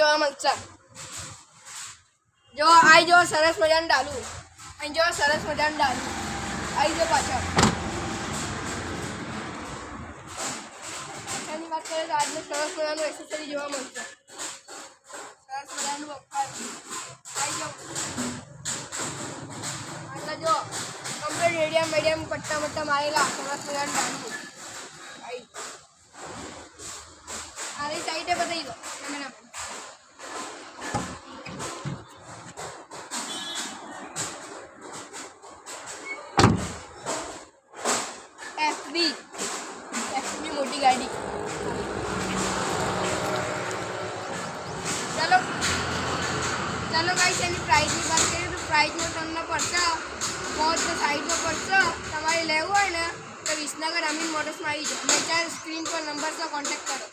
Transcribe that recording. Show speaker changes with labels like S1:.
S1: જોવા મળશે. જો આઈ જો સરસ મજાનું ડાલું, અહીં જો સરસ મજાનું ડાલું આઈ જો પાછળ. પાછળની વાત કરીએ તો આજનું સરસ મજાનું એક્સેસરી જોવા મળશે. સરસ મજાનું બફાર આઈ જાઓ. આટલા જો કમ્પ્લીટ મીડિયમ પટ્ટા મટ્ટા મારેલા સરસ મજાનું ડાલું આઈ. આની સાઈડે બતાવી દો કેમેરા પર. એફબી મોટી ગાડી. ચલો ગાઈસ એની પ્રાઇસની વાત કરીએ તો પ્રાઇસનો તમને પડશે बहुत साइड में પડશે. તમારે લેવું હોય ને તો વિસનગર અમીન મોટર્સમાં આવી જાઓ. મેં સ્ક્રીન પર નંબર પર કોન્ટેક્ટ કરો.